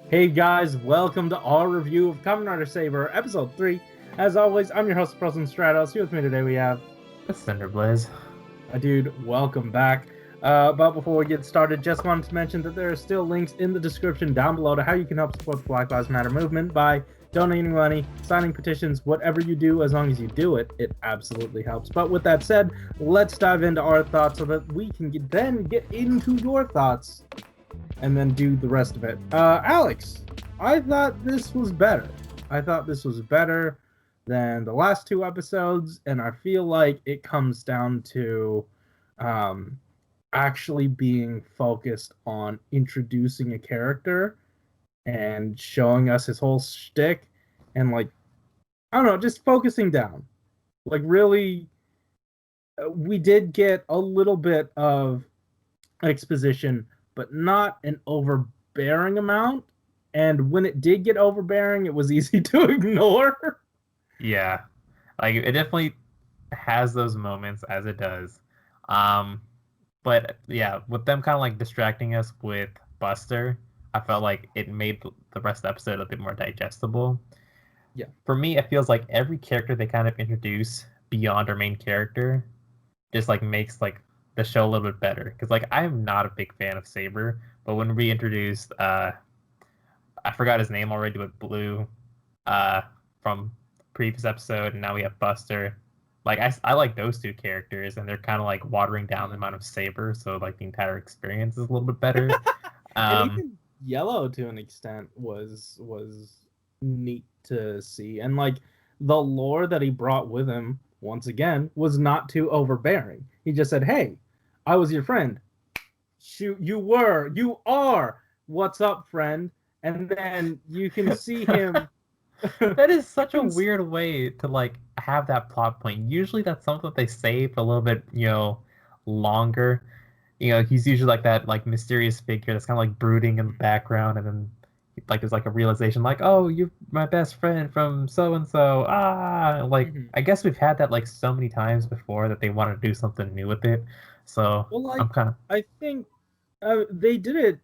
Hey guys, welcome to our review of Kamen Rider Saber, Episode 3. As always, I'm your host, President Stratos. Here with me today we have Cinder Blaze. a dude. Welcome back. But before we get started, just wanted to mention that there are still links in the description down below to how you can help support the Black Lives Matter movement by donating money, signing petitions, whatever you do, as long as you do it, it absolutely helps. But with that said, let's dive into our thoughts so that we can then get into your thoughts and then do the rest of it. Alex, I thought this was better. I thought this was better than the last two episodes, and I feel like it comes down to actually being focused on introducing a character and showing us his whole shtick, and like, I don't know, just focusing down. Like, really, we did get a little bit of exposition, but not an overbearing amount. And when it did get overbearing, it was easy to ignore. Yeah, like it definitely has those moments as it does. Um, but yeah, with them kind of like distracting us with Buster, I felt like it made the rest of the episode a bit more digestible. Yeah. For me, it feels like every character they kind of introduce beyond our main character just like makes like the show a little bit better. Because like I'm not a big fan of Saber, but when we introduced I forgot his name already, but Blue, uh, from previous episode, and now we have Buster. Like I like those two characters, and they're kind of like watering down the amount of Saber, so like the entire experience is a little bit better. And Um, even Yellow to an extent was neat to see. And like the lore that he brought with him, once again, was not too overbearing. He just said, "Hey, I was your friend. Shoot, you are. What's up, friend?" And then you can see him. that is such a weird way to like have that plot point. Usually that's something that they save a little bit, longer. He's usually like that like mysterious figure that's kind of like brooding in the background, and then like there's like a realization like, oh, you're my best friend from so and so. Like Mhm. I guess we've had that like so many times before that they want to do something new with it. So Well, like I'm kind of I think they did it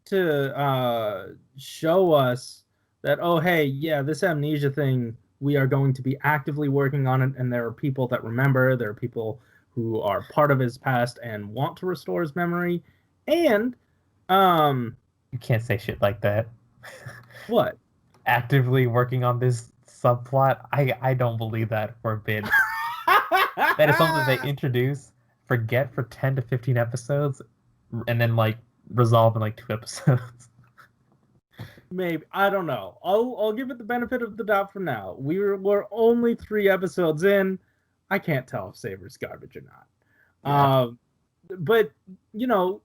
to show us that, oh, hey, yeah, this amnesia thing, we are going to be actively working on it, and there are people that remember, there are people who are part of his past and want to restore his memory. And um you can't say shit like that. what? Actively working on this subplot. I don't believe that for a bit. That is something they introduce, forget for 10 to 15 episodes, and then like resolve in like 2 episodes. Maybe, I don't know. I'll give it the benefit of the doubt for now. We're only 3 episodes in. I can't tell if Saber's garbage or not. Yeah. Um, but you know,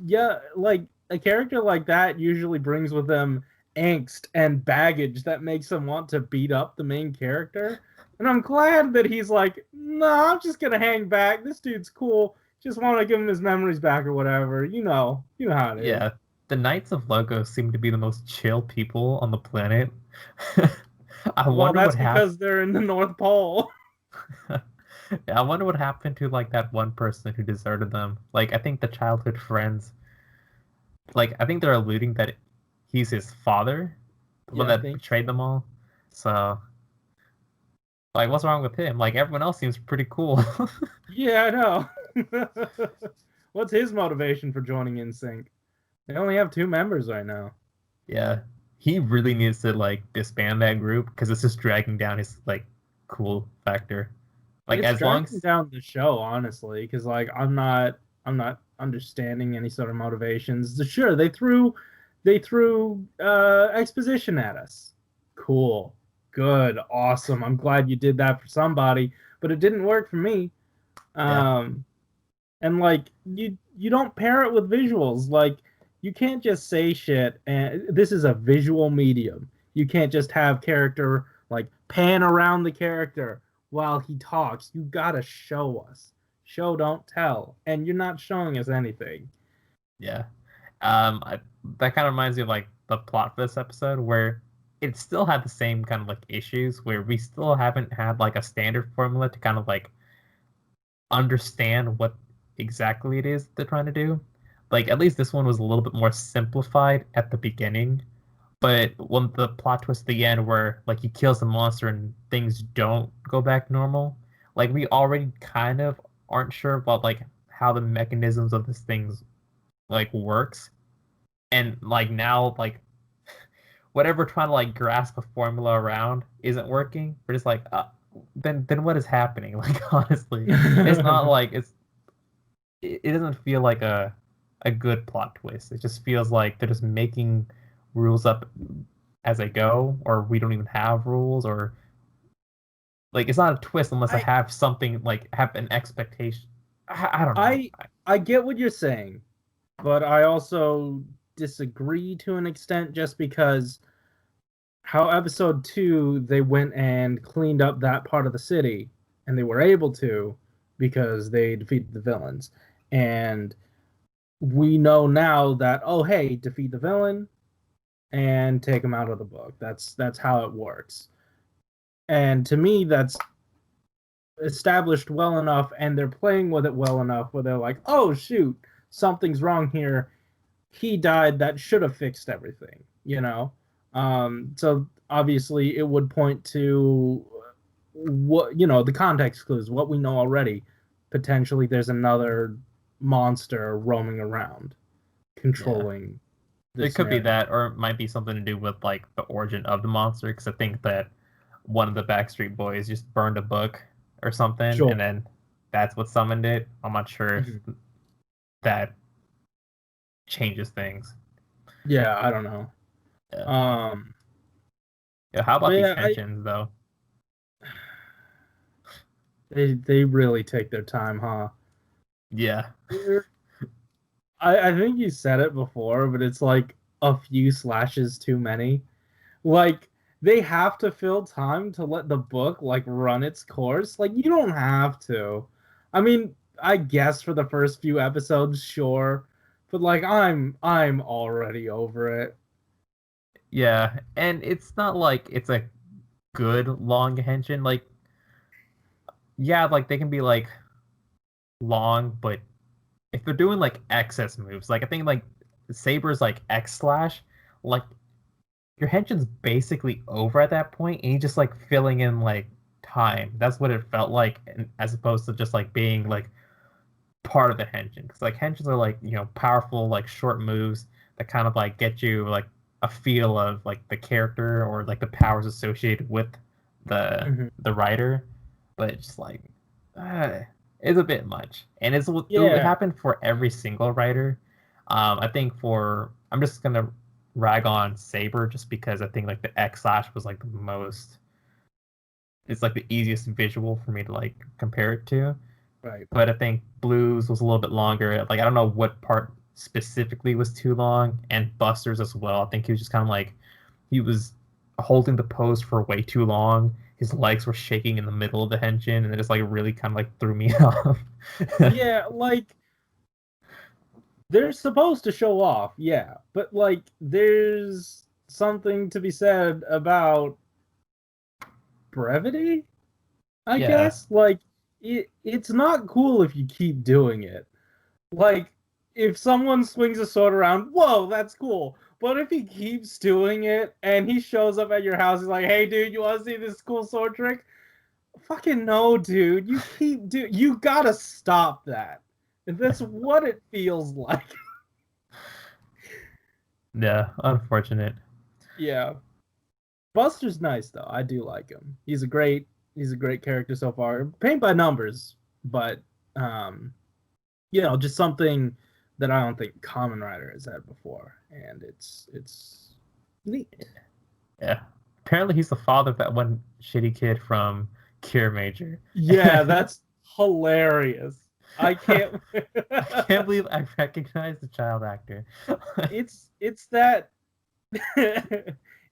yeah, like a character like that usually brings with them angst and baggage that makes them want to beat up the main character. And I'm glad that he's like, no, I'm just gonna hang back. This dude's cool. Just want to give him his memories back or whatever. You know how it is. Yeah. The Knights of Logos seem to be the most chill people on the planet. I Well, wonder what that's happened. because they're in the North Pole. I wonder what happened to like that one person who deserted them. Like I think the childhood friends, like I think they're alluding that he's his father, the one Yeah, I that think betrayed so. them all. So like what's wrong with him? Like everyone else seems pretty cool. Yeah, I know. What's his motivation for joining InSync? They only have 2 members right now. Yeah, he really needs to like disband that group because it's just dragging down his like cool factor. Like It's as long dragging as down the show, honestly, because like I'm not understanding any sort of motivations. Sure, they threw exposition at us. Cool, good, awesome. I'm glad you did that for somebody, but it didn't work for me. yeah, Um, and like you don't pair it with visuals. Like you can't just say shit, and this is a visual medium. You can't just have character like pan around the character while he talks. You gotta show us. Show, don't tell, and you're not showing us anything. yeah. That kind of reminds me of like the plot for this episode where it still had the same kind of like issues where we still haven't had like a standard formula to kind of like understand what exactly it is they're trying to do. Like at least this one was a little bit more simplified at the beginning. But when the plot twist at the end where like he kills the monster and things don't go back normal, like we already kind of aren't sure about like how the mechanisms of this things like works. And like now like whatever we're trying to like grasp a formula around isn't working. We're just like then what is happening? Like honestly, it's not like it doesn't feel like a good plot twist. It just feels like they're just making rules up as they go, or we don't even have rules, or like it's not a twist unless I I have something like have an expectation. I don't know. I get what you're saying, but I also disagree to an extent just because how episode 2 they went and cleaned up that part of the city, and they were able to because they defeated the villains. And we know now that, oh hey, defeat the villain and take him out of the book. That's how it works. And to me that's established well enough, and they're playing with it well enough where they're like, oh shoot, something's wrong here. He died, that should have fixed everything, you know. So obviously it would point to what, you know, the context clues, what we know already. Potentially there's another monster roaming around controlling It this could be narrative. that, or it might be something to do with like the origin of the monster. Because I think that one of the Backstreet Boys just burned a book or something, Sure. and then that's what summoned it. I'm not sure if Mhm. that changes things. Yeah, I don't know. Yeah. um Yeah, how but about these yeah, henchins though? they really take their time, huh? Yeah. I think you said it before, but it's like a few slashes too many. Like they have to fill time to let the book like run its course. Like you don't have to. I mean, I guess for the first few episodes, sure, but like I'm already over it. Yeah, and it's not like it's a good long henshin. Like, yeah, like they can be like long, but if they're doing like excess moves, like I think like Saber's like X slash, like your henshin's basically over at that point, and you just like filling in like time. That's what it felt like, and as opposed to just like being like part of the henshin. Because like henshins are like powerful like short moves that kind of like get you like a feel of like the character or like the powers associated with the Mhm. the writer, but it's just like uh, it's a bit much, and it Yeah. happened for every single writer. I think for I'm just gonna rag on Saber just because I think like the X slash was like the most. It's like the easiest visual for me to like compare it to, Right. but I think Blues was a little bit longer. Like I don't know what part specifically was too long, and Buster's as well. I think he was just kind of like he was holding the pose for way too long. His legs were shaking in the middle of the henshin, and it just like really kind of like threw me off. Yeah, like they're supposed to show off, yeah, but like there's something to be said about brevity, I Yeah, guess. Like it's not cool if you keep doing it. Like if someone swings a sword around, whoa, that's cool. But if he keeps doing it and he shows up at your house, he's like, "Hey, dude, you want to see this cool sword trick?" Fucking no, dude. You gotta stop that. And that's what it feels like. yeah, unfortunate. Yeah. Buster's nice though. I do like him. He's a great character so far. Paint by numbers, but um just something that I don't think Kamen Rider has had before, and it's neat. Yeah, apparently he's the father of that one shitty kid from Cure Major. Yeah, that's hilarious. I can't. I can't believe I recognize the child actor. it's that.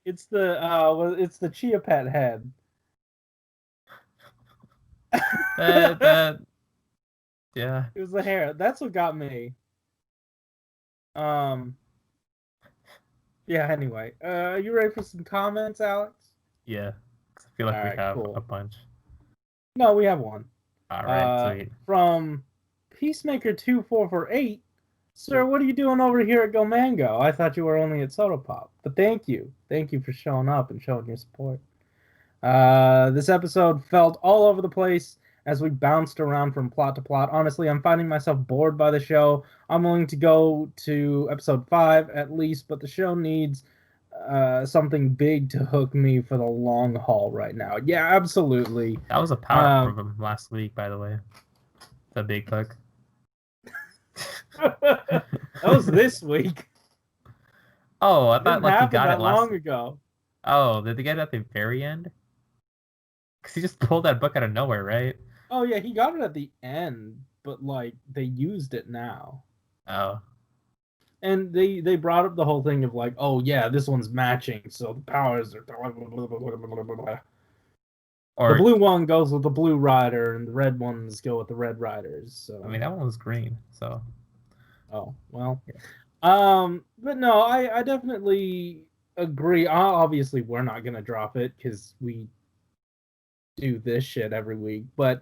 It's the Chia Pet head. that yeah. It was the hair. That's what got me. Um. Yeah. Anyway, you ready for some comments, Alex? Yeah, 'cause I feel All like we right. have a Cool. bunch. No, we have one. All right, sweet. From Peacemaker 2448. Sir, what are you doing over here at Go Mango? I thought you were only at Soda Pop. But thank you. Thank you for showing up and showing your support. This episode felt all over the place as we bounced around from plot to plot. Honestly, I'm finding myself bored by the show. I'm willing to go to episode 5 at least, but the show needs something big to hook me for the long haul right now. Yeah, absolutely. That was a power from last week, by the way. The big hook. That was this week. Oh, I thought like he got it long ago. Oh, did they get it at the very end? Because he just pulled that book out of nowhere, right? Oh yeah, he got it at the end, but like they used it now. Oh. And they brought up the whole thing of like, oh yeah, this one's matching, so the powers are blah, blah, blah, blah. Or the blue one goes with the blue rider, and the red ones go with the red riders. So I mean, that one was green, so. Oh well. Yeah. But no, I definitely agree. Obviously, we're not gonna drop it because we do this shit every week. But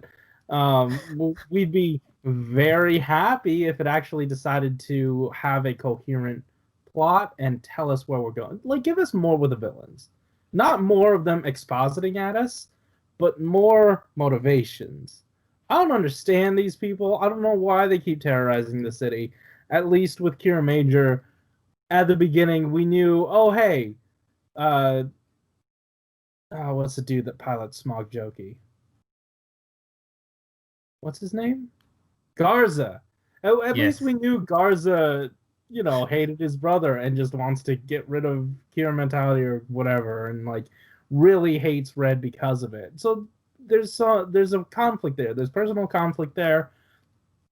we'd be very happy if it actually decided to have a coherent plot and tell us where we're going. Like, give us more with the villains, not more of them expositing at us, but more motivations. I don't understand these people. I don't know why they keep terrorizing the city. At least with Kira Major, at the beginning, we knew, oh, hey, what's the dude that pilots Smog Jokey? What's his name? Garza. At least we knew Garza, hated his brother and just wants to get rid of Kira mentality or whatever, and like really hates Red because of it. So there's a conflict there. There's personal conflict there,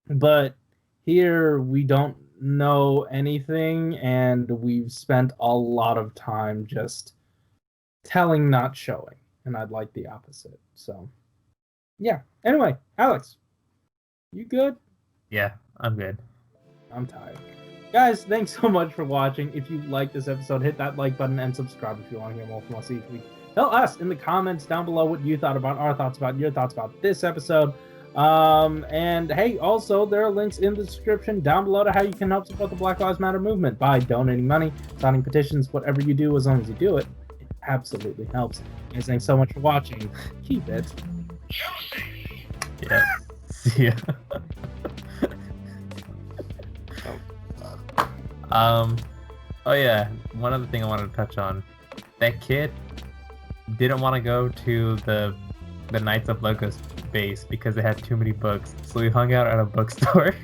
but here we don't know anything, and we've spent a lot of time just telling, not showing, and I'd like the opposite. So yeah. Anyway, Alex, you good? Yeah, I'm good. I'm tired. Guys, thanks so much for watching. If you like this episode, hit that like button and subscribe if you want to hear more from us each week. Tell us in the comments down below what you thought about our thoughts about your thoughts about this episode. And hey, also there are links in the description down below to how you can help support the Black Lives Matter movement by donating money, signing petitions, whatever you do, as long as you do it. It absolutely helps. Guys, thanks so much for watching. Keep it juicy. Yeah. See ya. Oh yeah, one other thing I wanted to touch on. That kid didn't want to go to the Knights of Logos base because they had too many books, so he hung out at a bookstore.